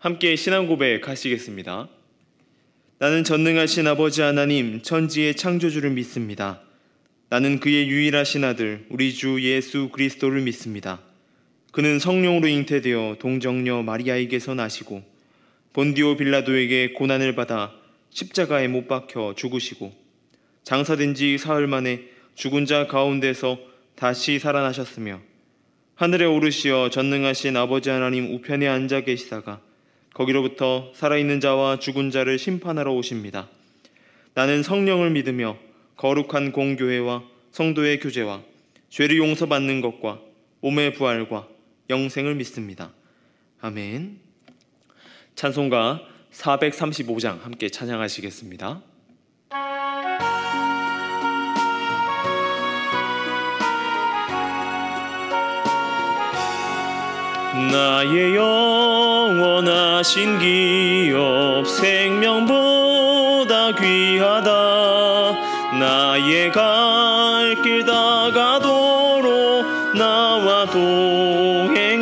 함께 신앙 고백하시겠습니다. 나는 전능하신 아버지 하나님 천지의 창조주를 믿습니다. 나는 그의 유일하신 아들 우리 주 예수 그리스도를 믿습니다. 그는 성령으로 잉태되어 동정녀 마리아에게서 나시고 본디오 빌라도에게 고난을 받아 십자가에 못 박혀 죽으시고 장사된 지 사흘 만에 죽은 자 가운데서 다시 살아나셨으며 하늘에 오르시어 전능하신 아버지 하나님 우편에 앉아 계시다가 거기로부터 살아있는 자와 죽은 자를 심판하러 오십니다. 나는 성령을 믿으며 거룩한 공교회와 성도의 교제와 죄를 용서받는 것과 몸의 부활과 영생을 믿습니다. 아멘. 찬송가 435장 함께 찬양하시겠습니다. 나의 영원하신 기업 생명보다 귀하다. 나의 갈 길 다가도록 나와 동행하소서.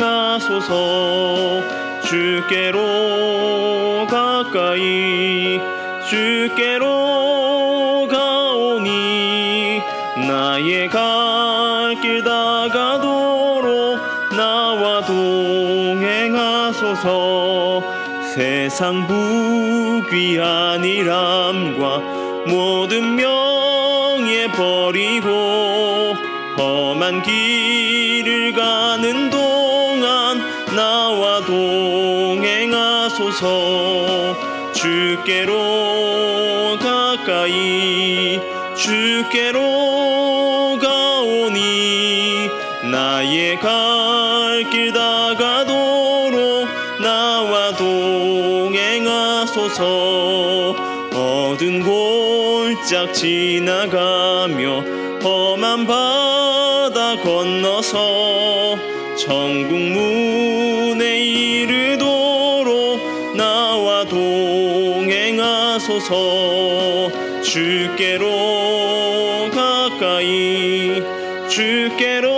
주께로 가까이 주께로 가오니 나의 갈 길 다가도록 나와 동행하소서. 세상 부귀한 일함과 모든 명예 버리고 험한 길을 가는 동안 나와 동행하소서. 주께로 가까이 주께로 가오니 나의 갈 길 다가도록 나와 동행하소서. 어두운 골짝 지나가며 험한 바다 건너서 천국 문에 이르도록 나와 동행하소서. 주께로 가까이 주께로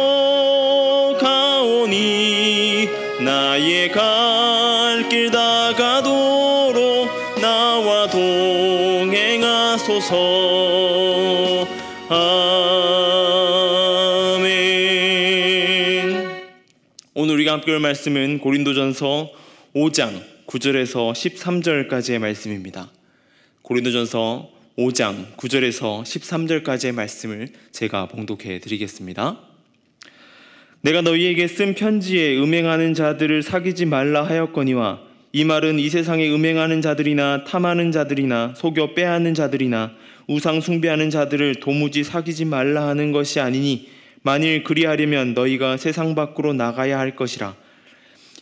가오니 나의 갈 길 다가도록 나와 동행하소서. 아멘. 오늘 우리가 함께 볼 말씀은 고린도전서 5장 9절에서 13절까지의 말씀입니다. 고린도전서 5장 9절에서 13절까지의 말씀을 제가 봉독해 드리겠습니다. 내가 너희에게 쓴 편지에 음행하는 자들을 사귀지 말라 하였거니와 이 말은 이 세상에 음행하는 자들이나 탐하는 자들이나 속여 빼앗는 자들이나 우상 숭배하는 자들을 도무지 사귀지 말라 하는 것이 아니니 만일 그리하려면 너희가 세상 밖으로 나가야 할 것이라.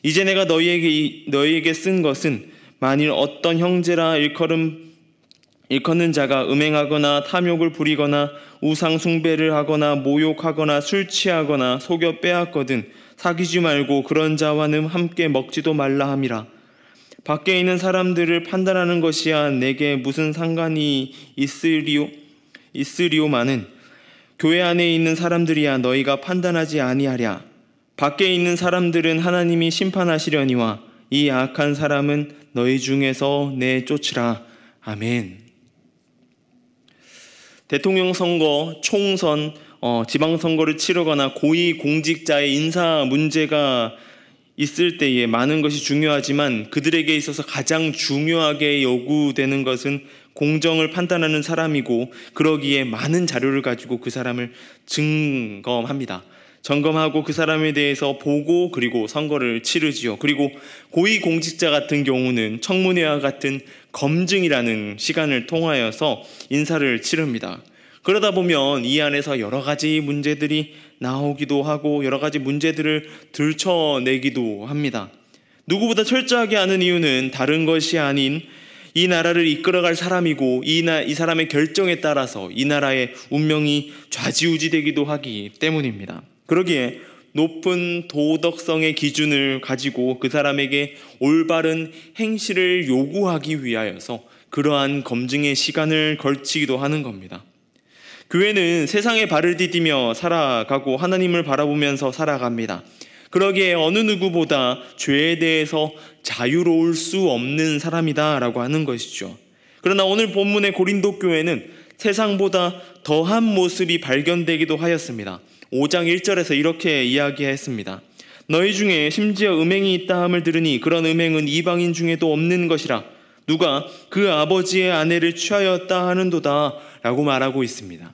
이제 내가 너희에게 쓴 것은 만일 어떤 형제라 일컫는 자가 음행하거나 탐욕을 부리거나 우상 숭배를 하거나 모욕하거나 술 취하거나 속여 빼앗거든 사귀지 말고 그런 자와는 함께 먹지도 말라 함이라. 밖에 있는 사람들을 판단하는 것이야 내게 무슨 상관이 있으리오마는 교회 안에 있는 사람들이야 너희가 판단하지 아니하랴. 밖에 있는 사람들은 하나님이 심판하시려니와 이 악한 사람은 너희 중에서 내쫓으라. 아멘. 대통령 선거, 총선, 지방선거를 치르거나 고위공직자의 인사 문제가 있을 때에 많은 것이 중요하지만 그들에게 있어서 가장 중요하게 요구되는 것은 공정을 판단하는 사람이고 그러기에 많은 자료를 가지고 그 사람을 점검합니다. 점검하고 그 사람에 대해서 보고 그리고 선거를 치르지요. 그리고 고위공직자 같은 경우는 청문회와 같은 검증이라는 시간을 통하여서 인사를 치릅니다. 그러다 보면 이 안에서 여러 가지 문제들이 나오기도 하고 여러 가지 문제들을 들춰내기도 합니다. 누구보다 철저하게 아는 이유는 다른 것이 아닌 이 나라를 이끌어갈 사람이고 이 사람의 결정에 따라서 이 나라의 운명이 좌지우지되기도 하기 때문입니다. 그러기에 높은 도덕성의 기준을 가지고 그 사람에게 올바른 행실을 요구하기 위하여서 그러한 검증의 시간을 걸치기도 하는 겁니다. 교회는 세상에 발을 디디며 살아가고 하나님을 바라보면서 살아갑니다. 그러기에 어느 누구보다 죄에 대해서 자유로울 수 없는 사람이다라고 하는 것이죠. 그러나 오늘 본문의 고린도 교회는 세상보다 더한 모습이 발견되기도 하였습니다. 5장 1절에서 이렇게 이야기했습니다. 너희 중에 심지어 음행이 있다 함을 들으니 그런 음행은 이방인 중에도 없는 것이라. 누가 그 아버지의 아내를 취하였다 하는도다 라고 말하고 있습니다.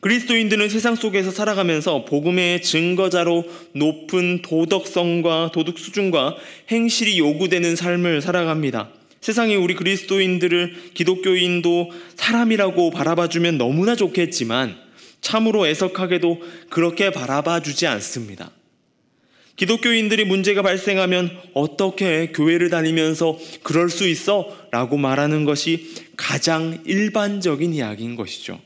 그리스도인들은 세상 속에서 살아가면서 복음의 증거자로 높은 도덕성과 도덕 수준과 행실이 요구되는 삶을 살아갑니다. 세상이 우리 그리스도인들을 기독교인도 사람이라고 바라봐주면 너무나 좋겠지만 참으로 애석하게도 그렇게 바라봐주지 않습니다. 기독교인들이 문제가 발생하면 어떻게 교회를 다니면서 그럴 수 있어? 라고 말하는 것이 가장 일반적인 이야기인 것이죠.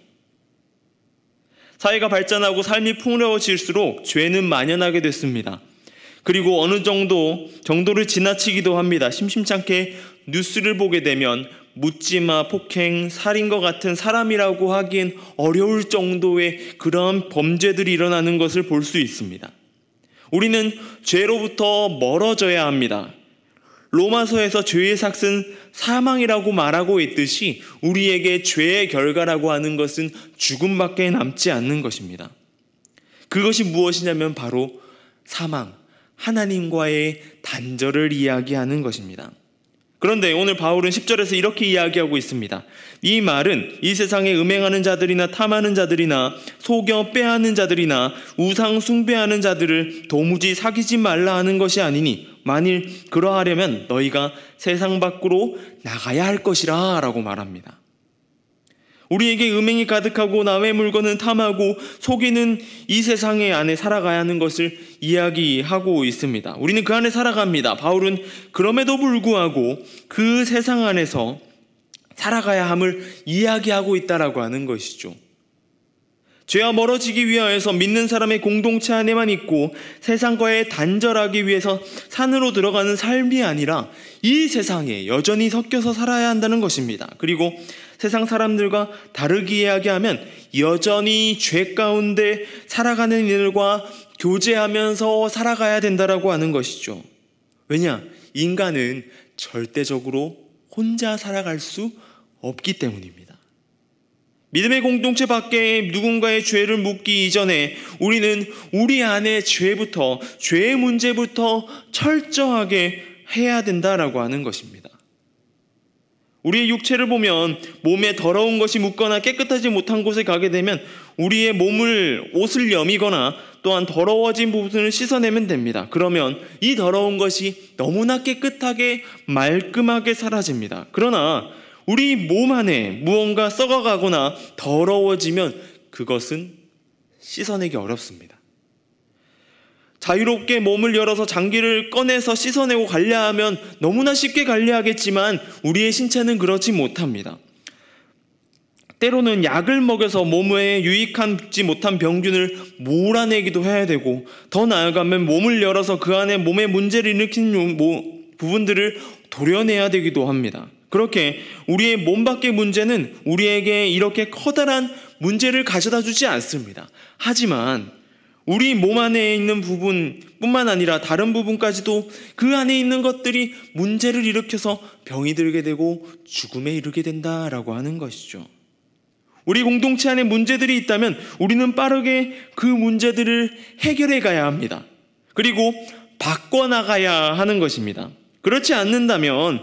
사회가 발전하고 삶이 풍요로워질수록 죄는 만연하게 됐습니다. 그리고 어느 정도를 지나치기도 합니다. 심심찮게 뉴스를 보게 되면 묻지마, 폭행, 살인과 같은 사람이라고 하기엔 어려울 정도의 그런 범죄들이 일어나는 것을 볼 수 있습니다. 우리는 죄로부터 멀어져야 합니다. 로마서에서 죄의 삭은 사망이라고 말하고 있듯이 우리에게 죄의 결과라고 하는 것은 죽음밖에 남지 않는 것입니다. 그것이 무엇이냐면 바로 사망, 하나님과의 단절을 이야기하는 것입니다. 그런데 오늘 바울은 10절에서 이렇게 이야기하고 있습니다. 이 말은 이 세상에 음행하는 자들이나 탐하는 자들이나 속여 빼앗는 자들이나 우상 숭배하는 자들을 도무지 사귀지 말라 하는 것이 아니니 만일 그러하려면 너희가 세상 밖으로 나가야 할 것이라 라고 말합니다. 우리에게 음행이 가득하고 남의 물건은 탐하고 속이는 이 세상의 안에 살아가야 하는 것을 이야기하고 있습니다. 우리는 그 안에 살아갑니다. 바울은 그럼에도 불구하고 그 세상 안에서 살아가야 함을 이야기하고 있다라고 하는 것이죠. 죄와 멀어지기 위하여서 믿는 사람의 공동체 안에만 있고 세상과의 단절하기 위해서 산으로 들어가는 삶이 아니라 이 세상에 여전히 섞여서 살아야 한다는 것입니다. 그리고 세상 사람들과 다르게 이야기하면 여전히 죄 가운데 살아가는 이들과 교제하면서 살아가야 된다라고 하는 것이죠. 왜냐? 인간은 절대적으로 혼자 살아갈 수 없기 때문입니다. 믿음의 공동체 밖에 누군가의 죄를 묻기 이전에 우리는 우리 안의 죄의 문제부터 철저하게 해야 된다라고 하는 것입니다. 우리의 육체를 보면 몸에 더러운 것이 묻거나 깨끗하지 못한 곳에 가게 되면 우리의 옷을 여미거나 또한 더러워진 부분을 씻어내면 됩니다. 그러면 이 더러운 것이 너무나 깨끗하게 말끔하게 사라집니다. 그러나 우리 몸 안에 무언가 썩어가거나 더러워지면 그것은 씻어내기 어렵습니다. 자유롭게 몸을 열어서 장기를 꺼내서 씻어내고 관리하면 너무나 쉽게 관리하겠지만 우리의 신체는 그렇지 못합니다. 때로는 약을 먹여서 몸에 유익하지 못한 병균을 몰아내기도 해야 되고 더 나아가면 몸을 열어서 그 안에 몸에 문제를 일으키는 부분들을 도려내야 되기도 합니다. 그렇게 우리의 몸 밖의 문제는 우리에게 이렇게 커다란 문제를 가져다 주지 않습니다. 하지만 우리 몸 안에 있는 부분뿐만 아니라 다른 부분까지도 그 안에 있는 것들이 문제를 일으켜서 병이 들게 되고 죽음에 이르게 된다라고 하는 것이죠. 우리 공동체 안에 문제들이 있다면 우리는 빠르게 그 문제들을 해결해 가야 합니다. 그리고 바꿔나가야 하는 것입니다. 그렇지 않는다면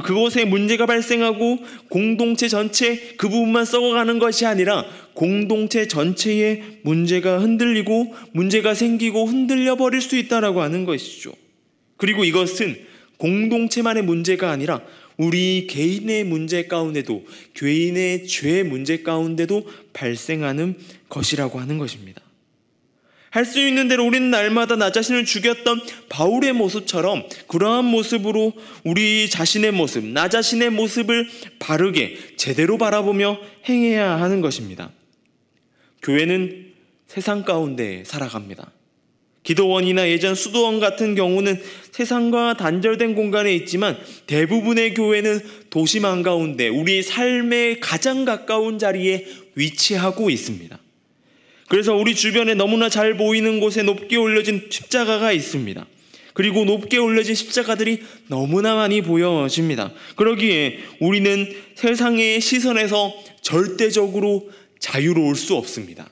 그곳에 문제가 발생하고 공동체 전체 그 부분만 썩어가는 것이 아니라 공동체 전체의 문제가 흔들리고 문제가 생기고 흔들려 버릴 수 있다라고 하는 것이죠. 그리고 이것은 공동체만의 문제가 아니라 우리 개인의 문제 가운데도 개인의 죄 문제 가운데도 발생하는 것이라고 하는 것입니다. 할 수 있는 대로 우리는 날마다 나 자신을 죽였던 바울의 모습처럼 그러한 모습으로 우리 자신의 모습, 나 자신의 모습을 바르게 제대로 바라보며 행해야 하는 것입니다. 교회는 세상 가운데 살아갑니다. 기도원이나 예전 수도원 같은 경우는 세상과 단절된 공간에 있지만 대부분의 교회는 도심 한가운데 우리 삶의 가장 가까운 자리에 위치하고 있습니다. 그래서 우리 주변에 너무나 잘 보이는 곳에 높게 올려진 십자가가 있습니다. 그리고 높게 올려진 십자가들이 너무나 많이 보여집니다. 그러기에 우리는 세상의 시선에서 절대적으로 자유로울 수 없습니다.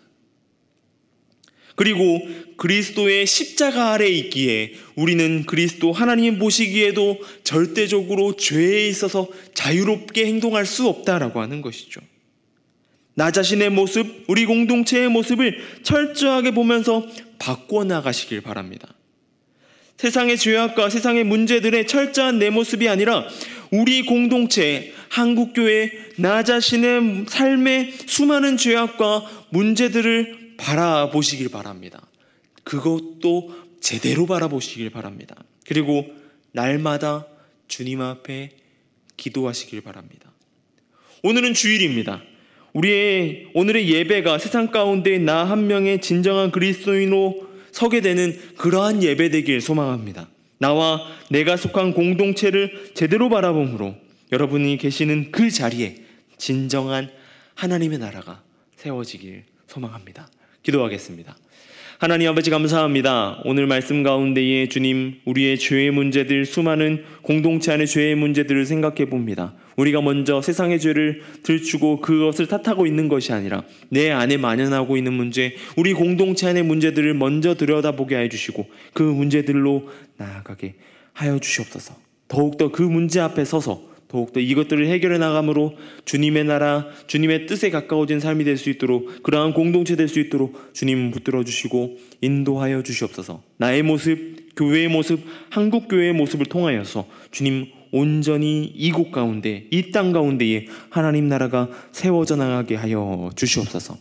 그리고 그리스도의 십자가 아래에 있기에 우리는 그리스도 하나님 보시기에도 절대적으로 죄에 있어서 자유롭게 행동할 수 없다라고 하는 것이죠. 나 자신의 모습, 우리 공동체의 모습을 철저하게 보면서 바꿔나가시길 바랍니다. 세상의 죄악과 세상의 문제들의 철저한 내 모습이 아니라 우리 공동체, 한국교회, 나 자신의 삶의 수많은 죄악과 문제들을 바라보시길 바랍니다. 그것도 제대로 바라보시길 바랍니다. 그리고 날마다 주님 앞에 기도하시길 바랍니다. 오늘은 주일입니다. 오늘의 예배가 세상 가운데 나 한 명의 진정한 그리스도인으로 서게 되는 그러한 예배 되길 소망합니다. 나와 내가 속한 공동체를 제대로 바라봄으로 여러분이 계시는 그 자리에 진정한 하나님의 나라가 세워지길 소망합니다. 기도하겠습니다. 하나님 아버지 감사합니다. 오늘 말씀 가운데에 주님, 우리의 죄의 문제들, 수많은 공동체 안의 죄의 문제들을 생각해 봅니다. 우리가 먼저 세상의 죄를 들추고 그것을 탓하고 있는 것이 아니라 내 안에 만연하고 있는 문제, 우리 공동체 안의 문제들을 먼저 들여다보게 해주시고 그 문제들로 나아가게 하여 주시옵소서. 더욱더 그 문제 앞에 서서 더욱더 이것들을 해결해 나감으로 주님의 나라, 주님의 뜻에 가까워진 삶이 될 수 있도록, 그러한 공동체 될 수 있도록 주님 붙들어 주시고 인도하여 주시옵소서. 나의 모습, 교회의 모습, 한국교회의 모습을 통하여서 주님 온전히 이곳 가운데, 이 땅 가운데에 하나님 나라가 세워져 나가게 하여 주시옵소서.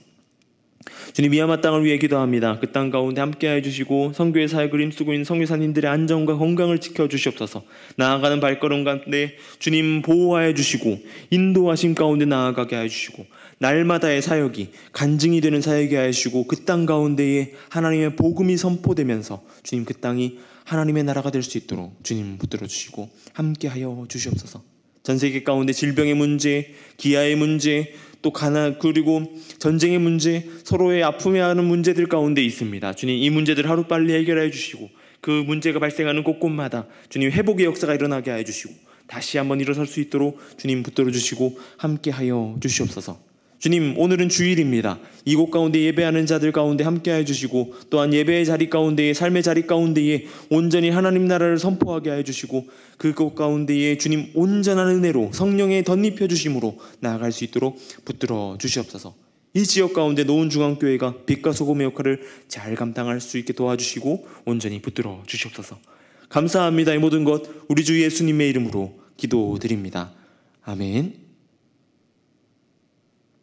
주님, 미얀마 땅을 위해 기도합니다. 그 땅 가운데 함께하여 주시고 선교의 사역을 힘쓰고 있는 선교사님들의 안전과 건강을 지켜주시옵소서. 나아가는 발걸음 가운데 주님 보호하여 주시고 인도하심 가운데 나아가게 하여 주시고 날마다의 사역이 간증이 되는 사역이 하여 주시고 그 땅 가운데에 하나님의 복음이 선포되면서 주님 그 땅이 하나님의 나라가 될 수 있도록 주님 붙들어 주시고 함께하여 주시옵소서. 전 세계 가운데 질병의 문제, 기아의 문제, 또 가난, 그리고 전쟁의 문제, 서로의 아픔에 하는 문제들 가운데 있습니다. 주님, 이 문제들 하루빨리 해결해 주시고 그 문제가 발생하는 곳곳마다 주님 회복의 역사가 일어나게 해 주시고 다시 한번 일어설 수 있도록 주님 붙들어 주시고 함께하여 주시옵소서. 주님, 오늘은 주일입니다. 이곳 가운데 예배하는 자들 가운데 함께하여 주시고 또한 예배의 자리 가운데에, 삶의 자리 가운데에 온전히 하나님 나라를 선포하게 하여 주시고 그곳 가운데에 주님 온전한 은혜로 성령의 덧입혀 주심으로 나아갈 수 있도록 붙들어 주시옵소서. 이 지역 가운데 노은중앙교회가 빛과 소금의 역할을 잘 감당할 수 있게 도와주시고 온전히 붙들어 주시옵소서. 감사합니다. 이 모든 것 우리 주 예수님의 이름으로 기도드립니다. 아멘.